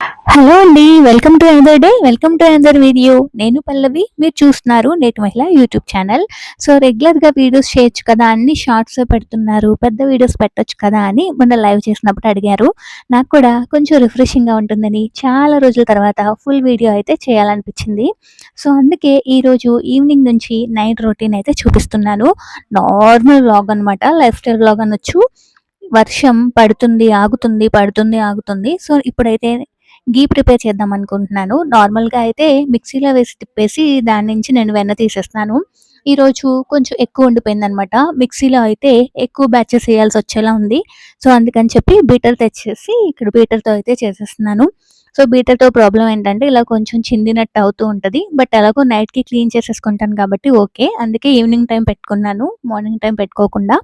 Hello అండి. Welcome to another day. Welcome to another video. నేను పల్లవి. మీరు చూస్తున్నారు నేటి మహిళ యూట్యూబ్ ఛానల్. సో, రెగ్యులర్‌గా వీడియోస్ చేయొచ్చు కదా! అన్ని షార్ట్స్ పెడుతున్నారు. పెద్ద వీడియోస్ పెట్టొచ్చు కదా! అని మొన్న లైవ్ చేసినప్పుడు అడిగారు. నాకు కూడా కొంచెం రిఫ్రెషింగ్‌గా ఉంటుందని చాలా రోజుల తర్వాత ఫుల్ వీడియో అయితే చేయాలనిపించింది. సో, అందుకే ఈరోజు ఈవినింగ్ నుంచి నైట్ రొటీన్ అయితే చూపిస్తున్నాను. నార్మల్ వ్లాగ్ అనమాట. లైఫ్ స్టైల్ వ్లాగ్ అనొచ్చు. వర్షం పడుతుంది, ఆగుతుంది, పడుతుంది, ఆగుతుంది. సో, ఇప్పుడైతే ఘీ ప్రిపేర్ చేద్దాం అనుకుంటున్నాను. నార్మల్‌గా అయితే మిక్సీలో వేసి తిప్పేసి దాని నుంచి నేను వెన్న తీసేస్తాను. ఈరోజు కొంచెం ఎక్కువ ఉండిపోయిందనమాట. మిక్సీలో అయితే ఎక్కువ బ్యాచెస్ ఏయాల్సొచ్చేలా ఉంది. సో, అందుకని చెప్పి బీటర్ తెచ్చేసి ఇక్కడ బీటర్‌తో అయితే చేసేస్తున్నాను. సో, బీటర్‌తో ప్రాబ్లమ్ ఏంటంటే ఇలా కొంచెం చిందినట్టు అవుతూ ఉంటది. బట్ ఎలాగో నైట్‌కి క్లీన్ చేసేసుకుంటాను కాబట్టి ఓకే. అందుకే ఈవినింగ్ టైం పెట్టుకున్నాను. మార్నింగ్ టైం పెట్టుకోకుండా.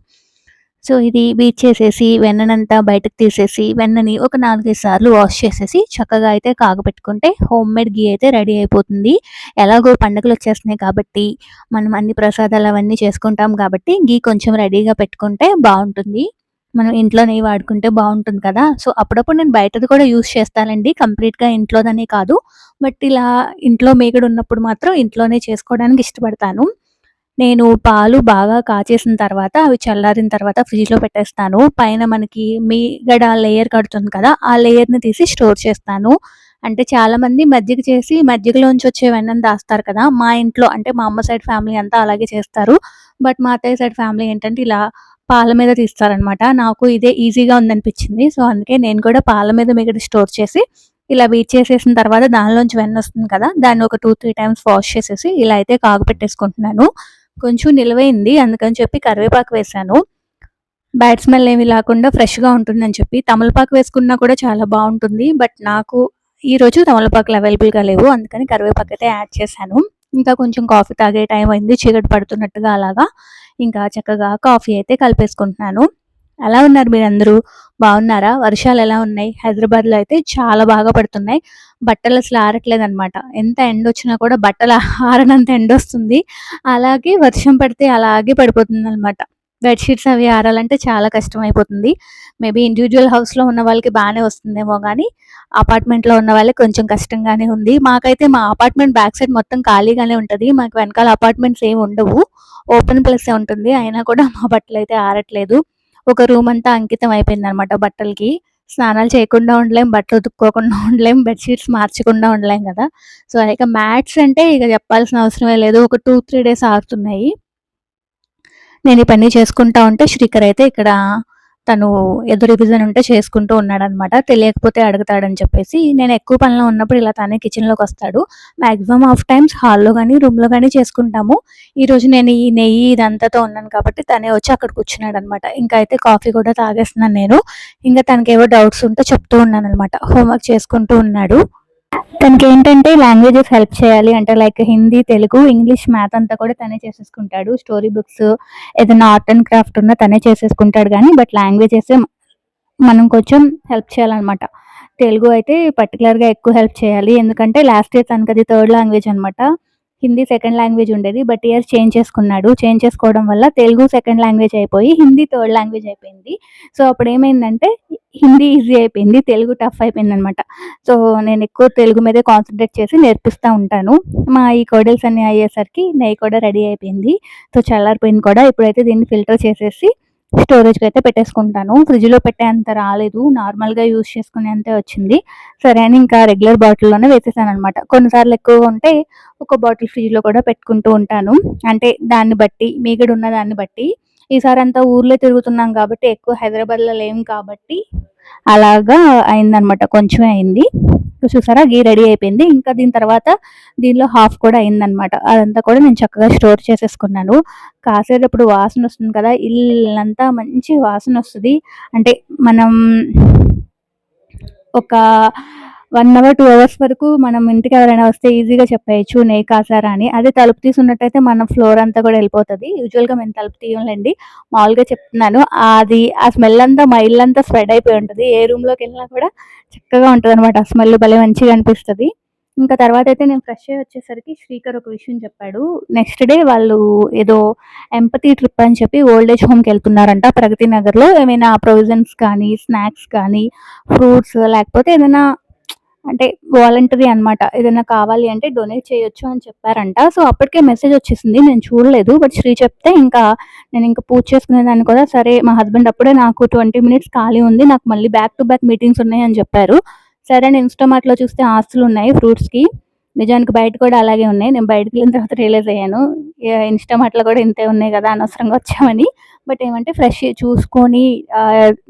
సో, ఇది బీట్ చేసేసి వెన్ననంతా బయటకు తీసేసి వెన్నని ఒక 4, 5 సార్లు వాష్ చేసేసి చక్కగా అయితే కాగబెట్టుకుంటే హోమ్‌మేడ్ ఘీ అయితే రెడీ అయిపోతుంది. ఎలాగో పండుగలొచ్చేస్తున్నాయి కాబట్టి మనం అన్ని ప్రసాదాలు అవన్నీ చేసుకుంటాం కాబట్టి ఘీ కొంచెం రెడీగా పెట్టుకుంటే బావుంటుంది. మనం ఇంట్లో నెయ్యి వాడుకుంటే బావుంటుంది కదా! సో, అప్పుడప్పుడు నేను బయటది కూడా యూజ్ చేస్తానండి. కంప్లీట్‌గా ఇంట్లోదనే కాదు. బట్ ఇలా ఇంట్లో మీగడ ఉన్నప్పుడు మాత్రం ఇంట్లోనే చేసుకోవడానికి ఇష్టపడతాను. నేను పాలు బాగా కాచేసిన తర్వాత, అవి చల్లారిన తర్వాత ఫ్రిడ్జ్‌లో పెట్టేస్తాను. పైన మనకి మీగడ లేయర్ కడుతుంది కదా! ఆ లేయర్‌ని తీసి స్టోర్ చేస్తాను. అంటే చాలామంది మజ్జిగ చేసి మజ్జిగలోంచి వచ్చే వెన్నని దాస్తారు కదా! మా ఇంట్లో అంటే మా అమ్మ సైడ్ ఫ్యామిలీ అంతా అలాగే చేస్తారు. బట్ మా అత్తయ్య సైడ్ ఫ్యామిలీ ఏంటంటే ఇలా పాల మీద తీస్తారనమాట. నాకు ఇదే ఈజీగా ఉందనిపించింది. సో, అందుకే నేను కూడా పాల మీద మీగడ స్టోర్ చేసి ఇలా బీట్ చేసేసిన తర్వాత దానిలోంచి వెన్నొస్తుంది కదా! దాన్ని ఒక 2, 3 టైమ్స్ వాష్ చేసేసి ఇలా అయితే కాగపెట్టేసుకుంటున్నాను. కొంచెం నిలువైంది. అందుకని చెప్పి కరివేపాకు వేశాను. బ్యాడ్ స్మెల్ ఏమి లేకుండా ఫ్రెష్‌గా ఉంటుందని చెప్పి. తమలపాకు వేసుకున్నా కూడా చాలా బావుంటుంది. బట్ నాకు ఈరోజు తమలపాకులు అవైలబుల్‌గా లేవు. అందుకని కరివేపాకయితే యాడ్ చేశాను. ఇంకా కొంచెం కాఫీ తాగే టైం అయింది. చీకటి పడుతున్నట్టుగా అలాగా. ఇంకా చక్కగా కాఫీ అయితే కలిపేసుకుంటున్నాను. ఎలా ఉన్నారు మీరందరూ? బావున్నారా? వర్షాలెలా ఉన్నాయి? హైదరాబాద్‌లో అయితే చాలా బాగా పడుతున్నాయి. బట్టలసలు ఆరట్లేదనమాట. ఎంత ఎండొచ్చినా కూడా బట్టలు ఆరనంత ఎండొస్తుంది. అలాగే వర్షం పడితే అలాగే పడిపోతుందనమాట. బెడ్‌షీట్స్ అవి ఆరాలంటే చాలా కష్టమైపోతుంది. మేబీ ఇండివిడ్యువల్ హౌస్‌లో ఉన్న వాళ్ళకి బానే వస్తుందేమో గానీ, అపార్ట్‌మెంట్‌లో ఉన్న వాళ్ళకి కొంచెం కష్టంగానే ఉంది. మాకైతే మా అపార్ట్‌మెంట్ బ్యాక్ సైడ్ మొత్తం ఖాళీగానే ఉంటది. మాకు వెనకాల అపార్ట్‌మెంట్స్ ఏమి ఉండవు. ఓపెన్ ప్లేసే ఉంటుంది. అయినా కూడా మా బట్టలైతే ఆరట్లేదు. ఒక రూమంతా అంకితం అయిపోయిందనమాట బట్టలకి. స్నానాలు చేయకుండా ఉండలేం, బట్టలు ఉతుక్కోకుండా ఉండలేం, బెడ్‌షీట్స్ మార్చకుండా ఉండలేం గదా! సో, ఇక మ్యాట్స్ అంటే ఇక చెప్పాల్సిన అవసరమే లేదు. ఒక 2, 3 డేస్ ఆరుతున్నాయి. నేను ఈ పని చేసుకుంటా ఉంటే శ్రీకర్ అయితే ఇక్కడ తను ఏదో రివిజన్ ఉంటే చేసుకుంటూ ఉన్నాడనమాట. తెలియకపోతే అడుగుతాడని చెప్పేసి. నేను ఎక్కువ పనిలో ఉన్నప్పుడు ఇలా తనే కిచెన్‌లోకొస్తాడు. మాక్సిమం ఆఫ్ టైమ్స్ హాల్‌లో గాని, రూమ్‌లో గాని చేసుకుంటాము. ఈరోజు నేను ఈ నెయ్యి ఇదంతాతో ఉన్నాను కాబట్టి తనే వచ్చి అక్కడ కూర్చున్నాడనమాట. ఇంకా అయితే కాఫీ కూడా తాగేస్తున్నాను నేను. ఇంకా తనకేవో డౌట్స్ ఉంటే చెప్తూ ఉన్నాననమాట. హోంవర్క్ చేసుకుంటూ ఉన్నాడు. తనకేంటంటే లాంగ్వేజెస్ హెల్ప్ చేయాలి అంటే like Hindi, Telugu, English, math అంతా కూడా తనే చేసేసుకుంటాడు. స్టోరీ బుక్స్ ఏదైనా ఆర్ట్ అండ్ క్రాఫ్ట్ ఉన్నా తనే చేసేసుకుంటాడు గానీ, బట్ లాంగ్వేజెసే మనం కొంచెం హెల్ప్ చేయాలనమాట. తెలుగు అయితే పర్టిక్యులర్‌గా ఎక్కువ హెల్ప్ చేయాలి. ఎందుకంటే లాస్ట్ ఇయర్ తనకది థర్డ్ లాంగ్వేజ్ అనమాట. హిందీ సెకండ్ లాంగ్వేజ్ ఉండేది. బట్ ఇయర్ చేంజ్ చేసుకున్నాడు. చేంజ్ చేసుకోవడం వల్ల తెలుగు సెకండ్ లాంగ్వేజ్ అయిపోయి, హిందీ థర్డ్ లాంగ్వేజ్ అయిపోయింది. సో, అప్పుడేమైందంటే హిందీ ఈజీ అయిపోయింది. తెలుగు టఫ్ అయిపోయిందనమాట. సో, నేనెక్కువ తెలుగు మీదే కాన్సంట్రేట్ చేసి నేర్పిస్తా ఉంటాను. మా ఈ కోడల్స్ అన్నీ అయ్యేసరికి నెయ్యి కూడా రెడీ అయిపోయింది. సో, చల్లారిపోయింది కూడా. ఇప్పుడైతే దీన్ని ఫిల్టర్ చేసేసి స్టోరేజ్‌కైతే పెట్టేసుకుంటాను. ఫ్రిడ్జ్‌లో పెట్టేంత రాలేదు. నార్మల్‌గా యూజ్ చేసుకునేంతే వచ్చింది. సరే అని ఇంకా రెగ్యులర్ బాటిల్‌లోనే వేసేసాననమాట. కొన్నిసార్లు ఎక్కువగా ఉంటే ఒక బాటిల్ ఫ్రిడ్జ్‌లో కూడా పెట్టుకుంటూ ఉంటాను. అంటే దాన్ని బట్టి, మీగడున్న దాన్ని బట్టి. ఈసారంతా ఊర్లో తిరుగుతున్నాం కాబట్టి ఎక్కువ హైదరాబాద్‌లో లేము కాబట్టి అలాగా అయిందనమాట. కొంచెమే అయింది. చూసారా ఘీ రెడీ అయిపోయింది. ఇంకా దీని తర్వాత దీనిలో హాఫ్ కూడా అయిందనమాట. అదంతా కూడా నేను చక్కగా స్టోర్ చేసేసుకున్నాను. కాసేటప్పుడు వాసనొస్తుంది కదా! ఇల్లంతా మంచి వాసనొస్తది. అంటే మనం ఒక 1 అవర్, 2 అవర్స్ వరకు మనం ఇంటికి ఎవరైనా వస్తే ఈజీగా చెప్పేయొచ్చు నెయ్యి కాసారా అని. అదే తలుపు తీసున్నట్టయితే మన ఫ్లోర్ అంతా కూడా ఎళ్ళిపోతది. యూజువల్‌గా మేము తలుపు తీయంలెండి. మామూలుగా చెప్తున్నాను. అది ఆ స్మెల్ అంతా మా ఇల్లంతా స్ప్రెడ్ అయిపోయి ఉంటది. ఏ రూమ్‌లోకెళ్ళినా కూడా చక్కగా ఉంటదనమాట. ఆ స్మెల్ భలే మంచిగా అనిపిస్తది. ఇంకా తర్వాతయితే నేను ఫ్రెష్ అయ్యి వచ్చేసరికి శ్రీకర్ ఒక విషయం చెప్పాడు. నెక్స్ట్ డే వాళ్ళు ఏదో ఎంపతీ ట్రిప్ అని చెప్పి ఓల్డ్ ఏజ్ హోమ్‌కెళ్తున్నారంట ప్రగతి నగర్‌లో. ఏమైనా ప్రొవిజన్స్ కానీ, స్నాక్స్ కానీ, ఫ్రూట్స్ లేకపోతే ఏదైనా అంటే వాలంటరీ అనమాట. ఏదైనా కావాలి అంటే డొనేట్ చేయొచ్చు అని చెప్పారంట. సో, అప్పటికే మెసేజ్ వచ్చేసింది. నేను చూడలేదు. బట్ శ్రీ చెప్తే ఇంకా నేనింక పూజ చేసుకునేదాన్ని కూడా సరే మా హస్బెండ్ అప్పుడే నాకు 20 మినిట్స్ ఖాళీ ఉంది. నాకు మళ్ళీ బ్యాక్ టు బ్యాక్ మీటింగ్స్ ఉన్నాయని చెప్పారు. సరే అని ఇన్‌స్టామార్ట్‌లో చూస్తే ఆస్తులున్నాయి ఫ్రూట్స్‌కి. నిజానికి బయట కూడా అలాగే ఉన్నాయి. నేను బయటికెళ్ళిన తర్వాత రియలైజ్ అయ్యాను. ఇన్‌స్టామార్ట్‌లో కూడా ఇంతే ఉన్నాయి కదా! అనవసరంగా వచ్చామని. బట్ ఏమంటే ఫ్రెష్ చూసుకొని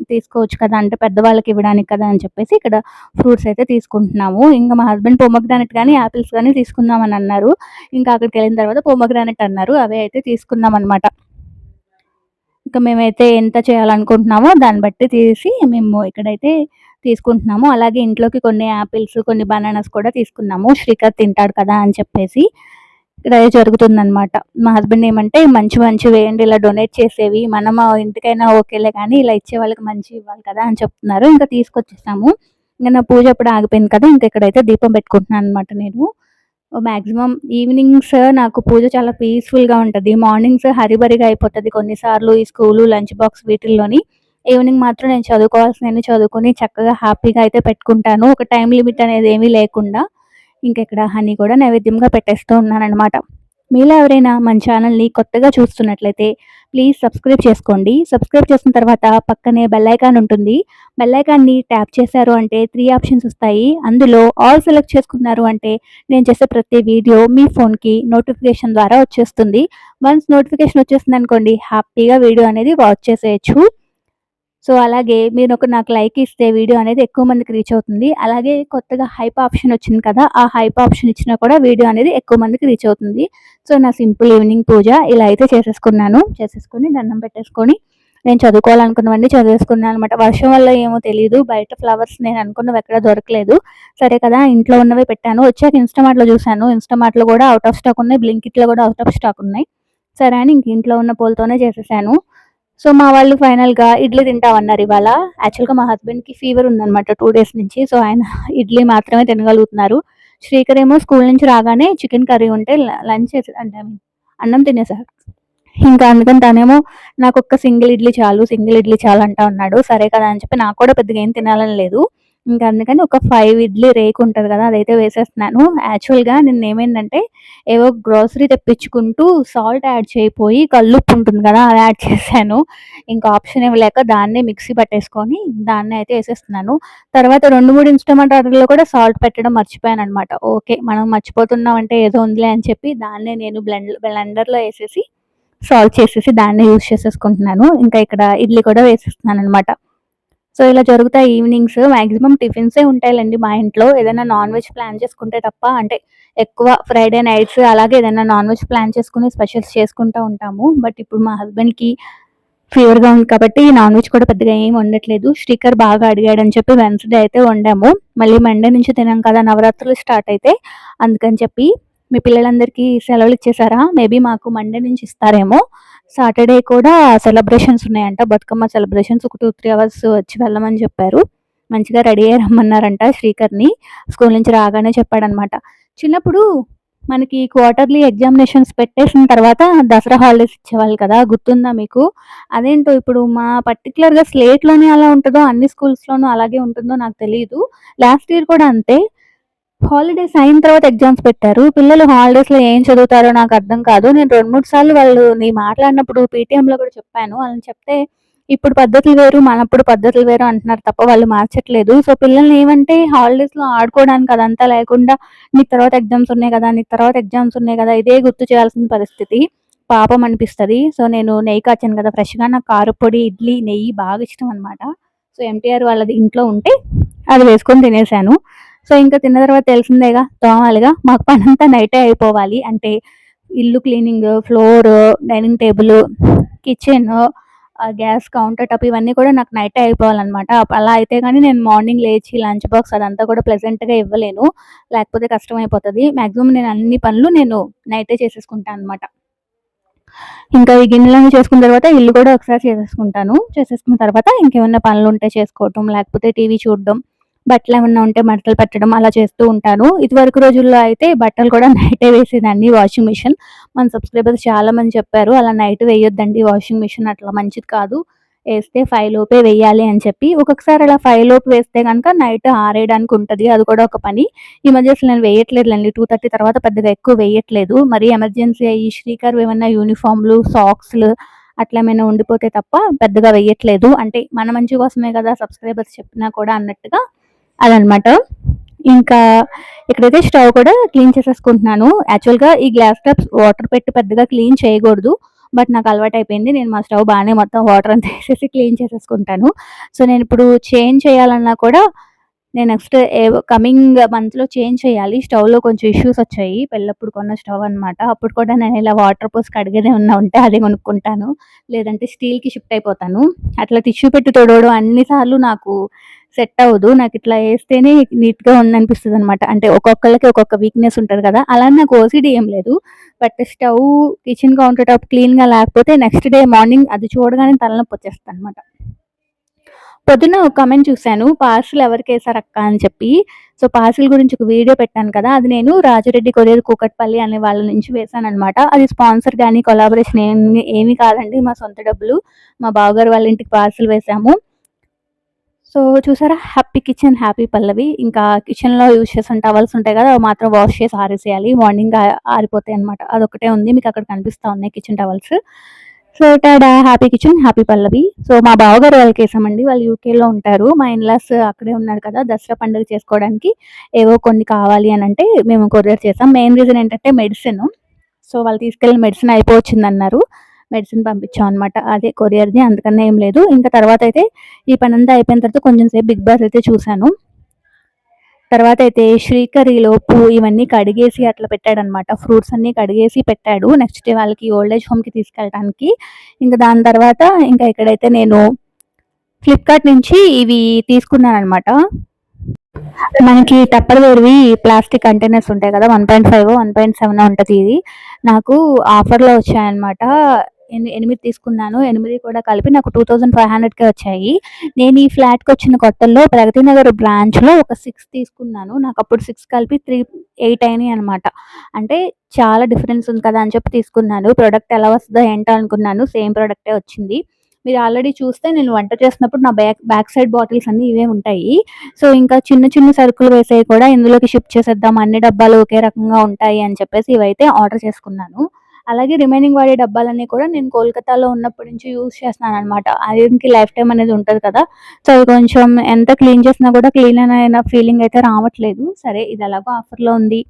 తీసుకోవచ్చు కదా! అంటే పెద్దవాళ్ళకి ఇవ్వడానికి కదా! అని చెప్పేసి ఇక్కడ ఫ్రూట్స్ అయితే తీసుకుంటున్నాము. ఇంక మా హస్బెండ్ పొమోగ్రానేట్ గానీ, యాపిల్స్ గానీ తీసుకుందామని అన్నారు. ఇంకా అక్కడికెళ్ళిన తర్వాత పొమోగ్రానేట్ అన్నారు. అవే అయితే తీసుకున్నామనమాట. ఇక మేమైతే ఎంత చేయాలనుకుంటున్నామో దాన్ని బట్టి తీసి మేము ఇక్కడైతే తీసుకుంటున్నాము. అలాగే ఇంట్లోకి కొన్ని యాపిల్స్, కొన్ని బనానాస్ కూడా తీసుకున్నాము. శ్రీకర్ తింటాడు కదా! అని చెప్పేసి. ఇక్కడ అదే జరుగుతుందనమాట. మా హస్బెండ్ ఏమంటే మంచి మంచివేయండి ఇలా డొనేట్ చేసేవి. మనం ఇంటికైనా ఓకేలే కానీ ఇలా ఇచ్చే వాళ్ళకి మంచివి ఇవ్వాలి కదా! అని చెప్తున్నారు. ఇంకా తీసుకొచ్చేసాము. ఇంక నా పూజ అప్పుడు ఆగిపోయింది కదా! ఇంక ఇక్కడైతే దీపం పెట్టుకుంటున్నాను అనమాట నేను. మాక్సిమం ఈవినింగ్స్ నాకు పూజ చాలా పీస్‌ఫుల్‌గా ఉంటది. మార్నింగ్స్ హరీబరీగా అయిపోతది కొన్నిసార్లు ఈ స్కూలు, లంచ్ బాక్స్ వీటిల్లోని. ఈవినింగ్ మాత్రం నేను చదువుకోవాల్సినవన్నీ చదువుకొని చక్కగా హ్యాపీగా అయితే పెట్టుకుంటాను. ఒక టైమ్ లిమిట్ అనేది ఏమీ లేకుండా. ఇంకిక్కడ హనీ కూడా నైవేద్యంగా పెట్టేస్తూ ఉన్నాననమాట. మీలో ఎవరైనా మన ఛానల్‌ని కొత్తగా చూస్తున్నట్లయితే ప్లీజ్ సబ్స్క్రైబ్ చేసుకోండి. సబ్స్క్రైబ్ చేసిన తర్వాత పక్కనే బెల్ ఐకాన్ ఉంటుంది. బెల్ ఐకాన్‌ని ట్యాప్ చేశారు అంటే 3 ఆప్షన్స్ వస్తాయి. అందులో ఆల్ సెలెక్ట్ చేసుకున్నారు అంటే నేను చేసే ప్రతి వీడియో మీ ఫోన్‌కి నోటిఫికేషన్ ద్వారా వచ్చేస్తుంది. వన్స్ నోటిఫికేషన్ వచ్చేసిందనుకోండి హ్యాపీగా వీడియో అనేది వాచ్ చేసేయొచ్చు. సో, అలాగే మీరొక నాకు లైక్ ఇస్తే వీడియో అనేది ఎక్కువ మందికి రీచ్ అవుతుంది. అలాగే కొత్తగా హైప్ ఆప్షన్ వచ్చింది కదా! ఆ హైప్ ఆప్షన్ ఇచ్చినా కూడా వీడియో అనేది ఎక్కువ మందికి రీచ్ అవుతుంది. సో, నా సింపుల్ ఈవినింగ్ పూజ ఇలా అయితే చేసేసుకున్నాను. చేసేసుకొని దండం పెట్టేసుకొని నేను చదువుకోవాలనుకున్నవన్నీ చదివేసుకున్నాననమాట. వర్షం వల్ల ఏమో తెలీదు. బయట ఫ్లవర్స్ నేను అనుకున్నవి ఎక్కడ దొరకలేదు. సరే కదా! ఇంట్లో ఉన్నవే పెట్టాను. వచ్చాక ఇన్‌స్టామార్ట్‌లో చూసాను. ఇన్‌స్టామార్ట్‌లో కూడా ఔట్ ఆఫ్ స్టాక్ ఉన్నాయి. బ్లింకిట్‌లో కూడా ఔట్ ఆఫ్ స్టాక్ ఉన్నాయి. సరే అని ఇంక ఇంట్లో ఉన్న పూలతోనే చేసేసాను. సో, మా వాళ్ళు ఫైనల్‌గా ఇడ్లీ తింటామన్నారు ఇవాళ. యాక్చువల్‌గా మా హస్బెండ్‌కి ఫీవర్ ఉందనమాట 2 డేస్ నుంచి. సో, ఆయన ఇడ్లీ మాత్రమే తినగలుగుతున్నారు. శ్రీకర్ ఏమో స్కూల్ నుంచి రాగానే చికెన్ కర్రీ ఉంటే లంచ్ చేసి అంటే అన్నం తినేసారు. ఇంకా అందుకని తనేమో నాకొక్క సింగిల్ ఇడ్లీ చాలు, సింగిల్ ఇడ్లీ చాలు అంటా ఉన్నాడు. సరే కదా! అని చెప్పి నాకు కూడా పెద్దగా ఏం తినాలని లేదు. ఇంక అందుకని ఒక 5 ఇడ్లీ రేకు ఉంటది కదా! అదైతే వేసేస్తున్నాను. యాక్చువల్‌గా నిన్నేమైందంటే ఏవో గ్రోసరీ తెప్పించుకుంటూ సాల్ట్ యాడ్ చేయపోయి కల్లుప్పు ఉంటుంది కదా! అది యాడ్ చేశాను. ఇంకా ఆప్షన్ ఏమి లేక దాన్నే మిక్సీ పట్టేసుకొని దాన్నే అయితే ఏసేస్తున్నాను. తర్వాత 2, 3 ఇన్‌స్టామార్ట్ ఆర్డర్‌లో కూడా సాల్ట్ పెట్టడం మర్చిపోయాననమాట. ఓకే. మనం మర్చిపోతున్నాం అంటే ఏదో ఉందిలే అని చెప్పి దాన్నే నేను బ్లెండర్‌లో ఏసేసి సాల్ట్ చేసేసి దాన్నే యూజ్ చేసేసుకుంటున్నాను. ఇంకా ఇక్కడ ఇడ్లీ కూడా వేసేస్తున్నాననమాట. సో, ఇలా జరుగుతాయి ఈవినింగ్స్. మాక్సిమం టిఫిన్సే ఉంటాయిలెండి మా ఇంట్లో. ఏదైనా నాన్ వెజ్ ప్లాన్ చేసుకుంటే తప్ప అంటే ఎక్కువ ఫ్రైడే నైట్స్ అలాగే ఏదైనా నాన్ వెజ్ ప్లాన్ చేసుకొని స్పెషల్స్ చేసుకుంటా ఉంటాము. బట్ ఇప్పుడు మా హస్బెండ్‌కి ఫీవర్‌గా ఉంది కాబట్టి నాన్ వెజ్ కూడా పెద్దగా ఏమి వండట్లేదు. శ్రీకర్ బాగా అడిగాడని చెప్పి వెన్స్‌డే అయితే వండాము. మళ్ళీ మండే నుంచి తినం కదా! నవరాత్రులు స్టార్ట్ అయితే అందుకని చెప్పి. మీ పిల్లలందరికీ సెలవులు ఇచ్చేసారా? మేబీ మాకు మండే నుంచి ఇస్తారేమో. సాటర్డే కూడా సెలబ్రేషన్స్ ఉన్నాయంట. బతుకమ్మ సెలబ్రేషన్స్ ఒక 2, 3 అవర్స్ వచ్చి వెళ్ళమని చెప్పారు. మంచిగా రెడీ అయ్యి రమ్మన్నారంట శ్రీకర్‌ని. స్కూల్ నుంచి రాగానే చెప్పాడనమాట. చిన్నప్పుడు మనకి క్వార్టర్లీ ఎగ్జామినేషన్స్ పెట్టేసిన తర్వాత దసరా హాలిడేస్ ఇచ్చేవాళ్ళు కదా! గుర్తుందా మీకు? అదేంటో ఇప్పుడు మా పర్టిక్యులర్‌గా స్లేట్‌లోనే అలా ఉంటదో, అన్ని స్కూల్స్‌లోనూ అలాగే ఉంటుందో నాకు తెలీదు. లాస్ట్ ఇయర్ కూడా అంతే. హాలిడేస్ అయిన తర్వాత ఎగ్జామ్స్ పెట్టారు. పిల్లలు హాలిడేస్‌లో ఏం చదువుతారో నాకు అర్థం కాదు. నేను 2, 3 సార్లు వాళ్ళని మాట్లాడినప్పుడు పీటీఎంలో కూడా చెప్పాను. వాళ్ళని చెప్తే ఇప్పుడు పద్ధతులు వేరు, మనప్పుడు పద్ధతులు వేరు అంటున్నారు తప్ప వాళ్ళు మార్చట్లేదు. సో, పిల్లల్ని ఏమంటే హాలిడేస్‌లో ఆడుకోవడానికి అదంతా లేకుండా నీకు తర్వాత ఎగ్జామ్స్ ఉన్నాయి కదా! నీకు తర్వాత ఎగ్జామ్స్ ఉన్నాయి కదా! ఇదే గుర్తు చేయాల్సిన పరిస్థితి. పాపం అనిపిస్తది. సో, నేను నెయ్యి కాచాను కదా! ఫ్రెష్‌గా నాకు కారప్పొడి, ఇడ్లీ, నెయ్యి బాగా ఇష్టం అనమాట. సో, ఎంటీఆర్ వాళ్ళది ఇంట్లో ఉంటే అది వేసుకొని తినేసాను. సో, ఇంక తిన్న తర్వాత తెలిసిందేగా తోమాలిగా. మాకు పనంతా నైటే అయిపోవాలి. అంటే ఇల్లు cleaning, floor, dining table, kitchen, gas counter top ఇవన్నీ కూడా నాకు నైటే అయిపోవాలనమాట. అలా అయితే గాని నేను మార్నింగ్ లేచి లంచ్ బాక్స్ అదంతా కూడా ప్లెజెంట్‌గా ఇవ్వలేను. లేకపోతే కష్టమైపోతది. మాక్సిమం నేను అన్ని పనులు నైటే చేసేసుకుంటా అనమాట. ఇంకా ఈ గిన్నెలన్నీ చేసుకున్న తర్వాత ఇల్లు కూడా ఒకసారి చేసేసుకుంటాను. చేసేసుకున్న తర్వాత ఇంకేమన్నా పనులుంటే చేసుకోవటం, లేకపోతే టీవీ చూడడం, బట్టలేమన్నా ఉంటే మడతలు పెట్టడం అలా చేస్తూ ఉంటాను. ఇదివరకు రోజుల్లో అయితే బట్టలు కూడా నైటే వేసేదాన్ని వాషింగ్ మిషన్. మన సబ్స్క్రైబర్స్ చాలా మంది చెప్పారు, "అలా నైట్ వేయొద్దండి వాషింగ్ మిషన్ అట్లా మంచిది కాదు. వేస్తే 5 లోపే వేయాలి అని చెప్పి. ఒక్కొక్కసారి అలా 5 లోపు వేస్తే గనుక నైట్ ఆరేయడానికి ఉంటది. అది కూడా ఒక పని. ఈ మధ్య అసలు నేను వేయట్లేదులెండి. 2:30 తర్వాత పెద్దగా ఎక్కువ వేయట్లేదు. మరీ ఎమర్జెన్సీ అయ్యి శ్రీకర్‌వి ఏమన్నా యూనిఫార్మ్‌లు, సాక్స్‌లు అట్లా ఏమైనా ఉండిపోతే తప్ప పెద్దగా వేయట్లేదు. అంటే మన మంచి కోసమే కదా సబ్స్క్రైబర్స్ చెప్పినా కూడా అన్నట్టుగా అదనమాట. ఇంకా ఇక్కడైతే స్టవ్ కూడా క్లీన్ చేసేసుకుంటున్నాను. యాక్చువల్‌గా ఈ గ్లాస్ టాప్స్ వాటర్ పెట్టి పెద్దగా క్లీన్ చేయకూడదు. బట్ నాకు అలవాటయిపోయింది. నేను మా స్టవ్ బానే మొత్తం వాటర్ అంతా ఏసేసి క్లీన్ చేసేసుకుంటాను. సో, నేనిప్పుడు చేంజ్ చేయాలన్నా కూడా నేను నెక్స్ట్ కమింగ్ మంత్‌లో చేంజ్ చేయాలి. స్టవ్‌లో కొంచెం ఇష్యూస్ వచ్చాయి. పెళ్ళప్పుడు కొన్న స్టవ్ అనమాట. అప్పుడు కూడా నేను ఇలా వాటర్ పోసి కడిగేదేమన్నా ఉంటే అదే కొనుక్కుంటాను. లేదంటే స్టీల్‌కి షిఫ్ట్ అయిపోతాను. అట్లా టిష్యూ పెట్టి తుడవడం అన్ని సార్లు నాకు సెట్ అవ్వదు. నాకిట్లా ఏస్తేనే నీట్‌గా ఉందనిపిస్తదనమాట. అంటే ఒక్కొక్కళ్ళకి ఒక్కొక్క వీక్‌నెస్ ఉంటది కదా! అలా అని నాకు ఓసీడీ ఏం లేదు. But stove, kitchen counter top క్లీన్‌గా లేకపోతే నెక్స్ట్ డే మార్నింగ్ అది చూడగానే తలనొప్పొచ్చేస్తదనమాట. పొద్దున్న ఒక కామెంట్ చూసాను. పార్సెల్ ఎవరికేసారక్క అని చెప్పి. సో, పార్సెల్ గురించి ఒక వీడియో పెట్టాను కదా! అది నేను రాజిరెడ్డి కొరియర్ కూకట్పల్లి అనే వాళ్ళ నుంచి వేశాననమాట. అది స్పాన్సర్ గాని, కొలాబరేషన్ ఏమీ కాదండి. మా సొంత డబ్బులు. మా బావగారు వాళ్ళ ఇంటికి పార్సెల్ వేశాము. సో, చూసారా? హ్యాపీ కిచెన్, హ్యాపీ పల్లవి. ఇంకా కిచెన్‌లో యూజ్ చేసిన టవల్స్ ఉంటాయి కదా! అవి మాత్రం వాష్ చేసి ఆరేసేయాలి. మార్నింగ్ ఆరిపోతాయనమాట. అదొక్కటే ఉంది. మీకు అక్కడ కనిపిస్తా ఉన్నాయి kitchen towels. So, tada! Happy kitchen, happy Pallavi. So, మా బావగారు వాళ్ళకేసామండి. వాళ్ళు యూకేలో ఉంటారు. మా ఇన్‌లాస్ అక్కడే ఉన్నారు కదా! దసరా పండుగ చేసుకోవడానికి ఏవో కొన్ని కావాలి అనంటే మేము కొరియర్ చేసాం. మెయిన్ రీజన్ ఏంటంటే మెడిసిన్. సో, వాళ్ళు తీసుకెళ్ళిన మెడిసిన్ అయిపోవచ్చిందన్నారు. మెడిసిన్ పంపించామనమాట. అదే కొరియర్‌ది, అందుకని ఏం లేదు. ఇంకా తర్వాతయితే ఈ పనంతా అయిపోయిన తర్వాత కొంచెం సేపు బిగ్ బాస్ అయితే చూసాను. తర్వాతయితే శ్రీకర్ ఈలోపు ఇవన్నీ కడిగేసి అట్లా పెట్టాడనమాట. ఫ్రూట్స్ అన్నీ కడిగేసి పెట్టాడు. నెక్స్ట్ డే వాళ్ళకి ఓల్డ్ ఏజ్ హోమ్‌కి తీసుకెళ్ళటానికి. ఇంక దాని తర్వాత ఇంకా ఇక్కడైతే నేను ఫ్లిప్‌కార్ట్ నుంచి ఇవి తీసుకున్నాననమాట. మనకి టప్పర్‌వేర్‌వి ప్లాస్టిక్ కంటైనర్స్ ఉంటాయి కదా! 1.5, 1.7 ఉంటది ఇది. నాకు ఆఫర్‌లో వచ్చాయన్నమాట. 8 తీసుకున్నాను. 8 కూడా కలిపి నాకు 2500కే వచ్చాయి. నేను ఈ ఫ్లాట్‌కొచ్చిన కొత్తల్లో ప్రగతి నగర్ బ్రాంచ్‌లో ఒక 6 తీసుకున్నాను. నాకప్పుడు 6 కలిపి 8 అయినాయన్నమాట. అంటే చాలా డిఫరెన్స్ ఉంది కదా అని చెప్పి తీసుకున్నాను. ప్రొడక్ట్ ఎలా వస్తదో ఏంటో అనుకున్నాను. సేమ్ ప్రొడక్టే వచ్చింది. మీరు ఆల్రెడీ చూస్తే నేను వంట చేస్తున్నప్పుడు నా బ్యాక్ సైడ్ బాటిల్స్ అన్నీ ఇవే ఉంటాయి. సో, ఇంకా చిన్న చిన్న సరుకులు వేసేవి కూడా ఇందులోకి షిఫ్ట్ చేసేద్దాం. అన్ని డబ్బాలు ఒకే రకంగా ఉంటాయి అని చెప్పేసి ఇవైతే ఆర్డర్ చేసుకున్నాను. అలాగే రిమైనింగ్ వాడే డబ్బాలన్నీ కూడా నేను కోల్కతాలో ఉన్నప్పటి నుంచి యూజ్ చేస్తున్నాననమాట. దీనికి లైఫ్ టైమ్ అనేది ఉంటది కదా! సో, అవి కొంచెం ఎంత క్లీన్ చేసినా కూడా క్లీన్ అయిన ఫీలింగ్ అయితే రావట్లేదు. సరే, ఇది ఎలాగో ఆఫర్‌లో ఉంది.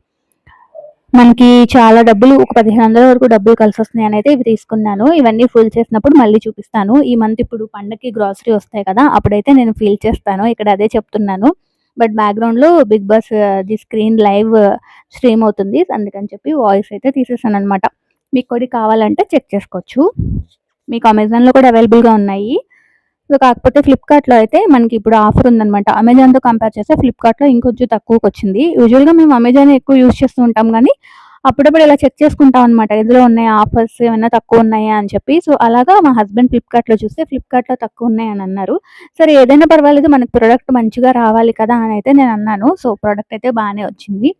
మనకి చాలా డబ్బులు ఒక 1500 వరకు డబ్బులు కలిసొస్తున్నాయనైతే ఇవి తీసుకున్నాను. ఇవన్నీ ఫిల్ చేసినప్పుడు మళ్ళీ చూపిస్తాను. ఈ మంత్ ఇప్పుడు పండగకి గ్రోసరీ వస్తాయి కదా! అప్పుడైతే నేను ఫిల్ చేస్తాను. ఇక్కడ అదే చెప్తున్నాను. బట్ బ్యాక్‌గ్రౌండ్‌లో Bigg Boss the screen live stream అవుతుంది. అందుకని చెప్పి వాయిస్ అయితే తీసేసాననమాట. మీకు కూడా కావాలంటే చెక్ చేసుకోవచ్చు. మీకు అమెజాన్‌లో కూడా అవైలబుల్‌గా ఉన్నాయి. సో, కాకపోతే ఫ్లిప్‌కార్ట్‌లో అయితే మనకి ఇప్పుడు ఆఫర్ ఉందనమాట. అమెజాన్‌తో కంపేర్ చేస్తే ఫ్లిప్‌కార్ట్‌లో ఇంకొంచెం తక్కువకొచ్చింది. యూజువల్‌గా మేము అమెజానే ఎక్కువ యూజ్ చేస్తూ ఉంటాం గానీ, అప్పుడప్పుడు ఇలా చెక్ చేసుకుంటాం అనమాట. ఎందులో ఉన్నాయి ఆఫర్స్ ఏమన్నా తక్కువున్నాయా అని చెప్పి. సో, అలాగా మా హస్బెండ్ ఫ్లిప్‌కార్ట్‌లో చూస్తే ఫ్లిప్‌కార్ట్‌లో తక్కువున్నాయని అన్నారు. సరే, ఏదైనా పర్వాలేదు మనకు ప్రొడక్ట్ మంచిగా రావాలి కదా అనైతే నేనన్నాను. సో, ప్రొడక్ట్ అయితే బానే వచ్చింది.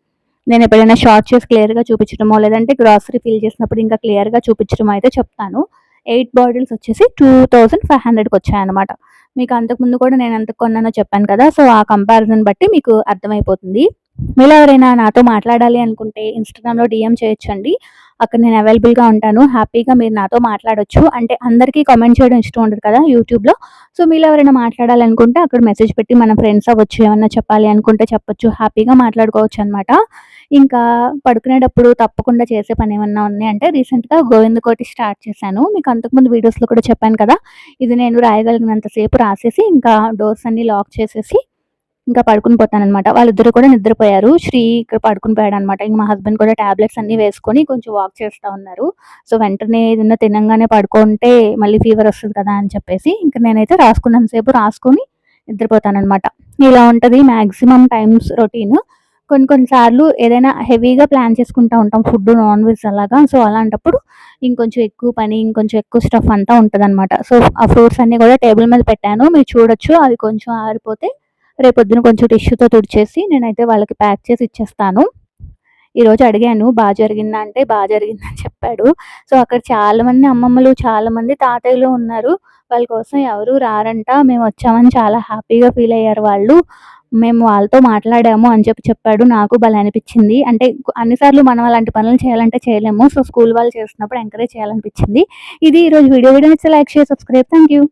నేనెప్పుడైనా షార్ట్ చేసి క్లియర్‌గా చూపించడమో, లేదంటే గ్రాసరీ ఫిల్ చేసినప్పుడు ఇంకా క్లియర్‌గా చూపించడమో అయితే చెప్తాను. 8 బాటిల్స్ వచ్చేసి 2500కి వచ్చాయన్నమాట. మీకు అంతకుముందు కూడా నేను ఎంతకు కొన్నానో చెప్పాను కదా! సో, ఆ కంపారిజన్ బట్టి మీకు అర్థమైపోతుంది. మీలో ఎవరైనా నాతో మాట్లాడాలి అనుకుంటే ఇన్‌స్టాగ్రామ్‌లో డీఎం చేయొచ్చండి. అక్కడ నేను అవైలబుల్‌గా ఉంటాను. హ్యాపీగా మీరు నాతో మాట్లాడొచ్చు. అంటే అందరికీ కామెంట్ చేయడం ఇష్టం ఉండదు కదా యూట్యూబ్‌లో. సో, మీలో ఎవరైనా మాట్లాడాలనుకుంటే అక్కడ మెసేజ్ పెట్టి మనం ఫ్రెండ్స్ అవ్వచ్చు. ఏమన్నా చెప్పాలి అనుకుంటే చెప్పొచ్చు. హ్యాపీగా మాట్లాడుకోవచ్చనమాట. ఇంకా పడుకునేటప్పుడు తప్పకుండా చేసే పనేమన్నా ఉంది అంటే రీసెంట్‌గా గోవింద కోటి స్టార్ట్ చేశాను. మీకు అంతకుముందు వీడియోస్‌లో కూడా చెప్పాను కదా! ఇది నేను రాయగలిగినంత సేపు రాసేసి ఇంకా డోర్స్ అన్నీ లాక్ చేసేసి ఇంకా పడుకుని పోతాననమాట. వాళ్ళిద్దరూ కూడా నిద్రపోయారు. శ్రీ ఇక్కడ పడుకుని పోయాడనమాట. ఇంక మా హస్బెండ్ కూడా టాబ్లెట్స్ అన్నీ వేసుకొని కొంచెం వాక్ చేస్తా ఉన్నారు. సో, వెంటనే ఏదన్నా తినంగానే పడుకుంటే మళ్ళీ ఫీవర్ వస్తది కదా అని చెప్పేసి ఇంక నేనైతే రాసుకున్నంత సేపు రాసుకొని నిద్రపోతాననమాట. ఇలా ఉంటది మాక్సిమం టైమ్స్ రొటీన్. కొన్ని కొన్ని సార్లు ఏదైనా హెవీగా ప్లాన్ చేసుకుంటా ఉంటాం ఫుడ్, నాన్ వెజ్ అలాగా. సో, అలాంటప్పుడు ఇంకొంచెం ఎక్కువ పని, ఇంకొంచెం ఎక్కువ స్టఫ్ అంతా ఉంటదనమాట. సో, ఆ ఫ్రూట్స్ అన్నీ కూడా టేబుల్ మీద పెట్టాను. మీరు చూడొచ్చు. అవి కొంచెం ఆరిపోతే రేపొద్దున కొంచెం టిష్యూతో తుడిచేసి నేనైతే వాళ్ళకి ప్యాక్ చేసి ఇచ్చేస్తాను. ఈరోజు అడిగాను బాగా జరిగిందా అంటే బాగా జరిగిందని చెప్పాడు. సో అక్కడ చాలామంది అమ్మమ్మలు, చాలామంది తాతయ్యలు ఉన్నారు. వాళ్ళ కోసం ఎవరు రారంట. మేము వచ్చామని చాలా హ్యాపీగా ఫీల్ అయ్యారు వాళ్ళు. మేము వాళ్ళతో మాట్లాడాము అని చెప్పాడు. నాకు భలే అనిపించింది. అంటే అన్ని సార్లు మనం అలాంటి పనులు చేయాలంటే చేయలేము. సో స్కూల్ వాళ్ళు చేస్తున్నప్పుడు ఎంకరేజ్ చేయాలనిపించింది. ఇది ఈరోజు వీడియో నచ్చితే like, share, subscribe. Thank you.